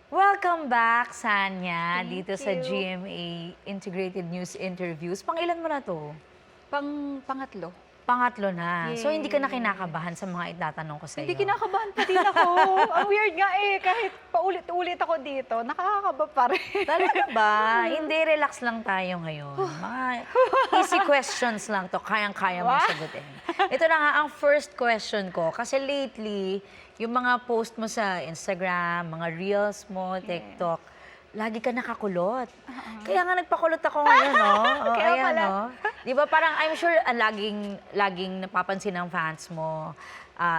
Welcome back, Sanya, Thank dito sa you. GMA Integrated News Interviews. Pangilan mo na to? Pangatlo. Pangatlo na. So, hindi ka na Yes. kinakabahan sa mga itatanong ko sa'yo? Hindi kinakabahan pa din ako. Ang weird nga eh, kahit paulit-ulit ako dito, nakakakaba pa rin. Talaga ba? Hindi, relax lang tayo ngayon. Mga easy questions lang to. Kayang-kaya mo Wow. sagutin. Ito na nga ang first question ko. Kasi lately, yung mga post mo sa Instagram, mga reels mo, TikTok, lagi ka nakakulot. Kaya nga nagpakulot ako ngayon, no? O, Kaya ayan, pala. no? Di ba parang I'm sure laging napapansin ng fans mo,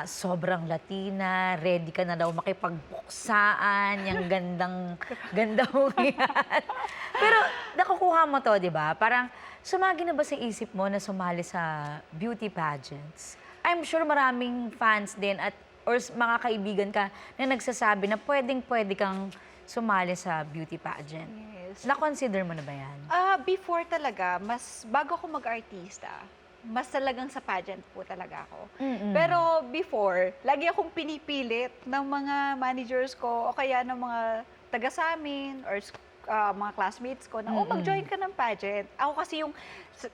sobrang Latina, ready ka na daw makipagbuksaan, yung ganda mo yan. Pero nakukuha mo to, di ba? Parang sumagi na ba sa isip mo na sumali sa beauty pageants? I'm sure maraming fans din or mga kaibigan ka na nagsasabi na pwedeng-pwede kang sumali sa beauty pageant. Yes. Na-consider mo na ba yan? Before talaga, bago ako mag-artista, mas talagang sa pageant po talaga ako. Mm-mm. Pero before, lagi akong pinipilit ng mga managers ko o kaya ng mga taga sa amin or mga classmates ko na, mag-join ka ng pageant. Ako kasi yung,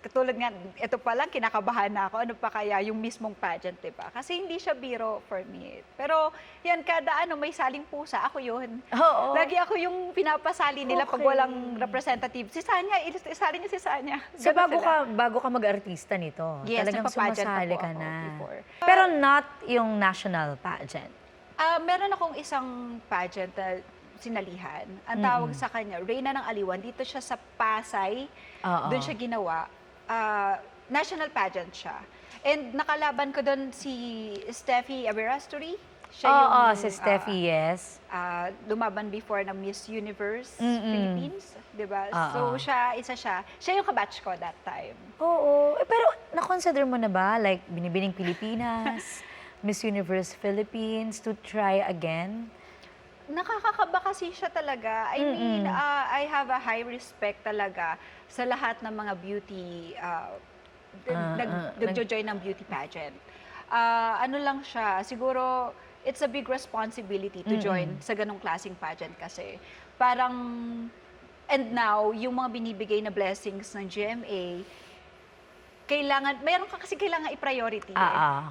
katulad nga, ito pa lang, kinakabahan na ako, ano pa kaya yung mismong pageant, diba? Kasi hindi siya biro for me. Pero yan, kada may saling pusa, ako yun. Oo. Lagi ako yung pinapasali nila pag Okay. walang representative. Si Sanya, isali niyo si Sanya. So Ganun sila. bago ka mag-artista nito, Yes, talagang nagpa-pageant sumasali na po ka ako na. before. Pero not yung national pageant. Meron akong isang pageant na sinalihan. Ang tawag sa kanya, Reyna ng Aliwan. Dito siya sa Pasay. Oo. Doon siya ginawa. National pageant siya. And nakalaban ko doon si Steffi Aberasturi. Siya Oo, yung, si Steffi, yes. lumaban before ng Miss Universe Philippines. Diba? Oo. So, isa siya. Siya yung kabatch ko that time. Oo. Pero na-consider mo na ba, like, Binibining Pilipinas, Miss Universe Philippines, to try again? Nakakakaba kasi siya talaga. I mean, I have a high respect talaga sa lahat ng mga beauty, nagjo-join ng beauty pageant. Ano lang siya, siguro, it's a big responsibility to join sa ganong klaseng pageant kasi parang, and now, yung mga binibigay na blessings ng GMA, mayroon ka kasi kailangan i-priority.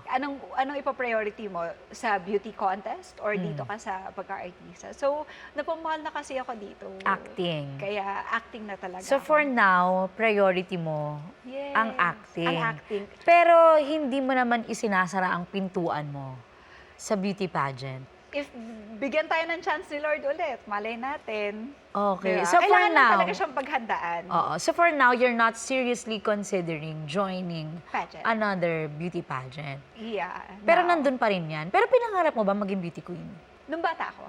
Anong ipa-priority mo? Sa beauty contest or dito ka sa pagka-artista? So, napamahal na kasi ako dito. Acting. Kaya acting na talaga So ako. for now, priority mo Yes, ang acting. ang acting. Pero hindi mo naman isinasara ang pintuan mo sa beauty pageant. If bigyan tayo ng chance ni Lord ulit, malay natin. Okay. Diba? So for Kailangan lang now, talaga siyang paghandaan. oo. So for now, you're not seriously considering joining Pageant. another beauty pageant. Yeah. Pero now. nandun pa rin yan. Pero pinangarap mo ba maging beauty queen? Nung bata ako.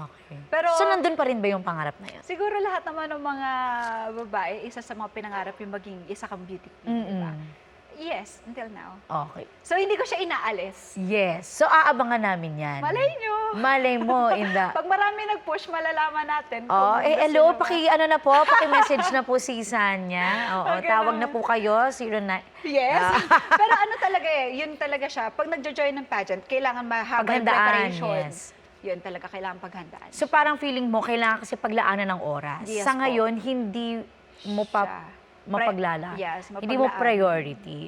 Okay. Pero- so nandun pa rin ba yung pangarap na yan? Siguro lahat naman ng mga babae, isa sa mga pinangarap yung maging isa kang beauty queen, diba? Yes, until now. Okay. So, hindi ko siya inaalis. Yes. So aabangan namin yan. Malay nyo. Malay mo in the... Pag marami nag-push, malalaman natin. Oh, kung hello, gusto nyo ba. ano na po, paki-message na po si Sanya. Oo, Okay tawag na. na po kayo, 09... Yes. Pero ano talaga yun talaga siya. Pag nagjo-join ng pageant, kailangan mahaba yung Paghandaan, preparation. yes. Yun talaga, kailangan paghandaan. So parang feeling mo, kailangan kasi paglaanan ng oras. Yes Sa po. ngayon, hindi mo pa Siya. mapaglala. Yes, Hindi mo mapaglaan. priority.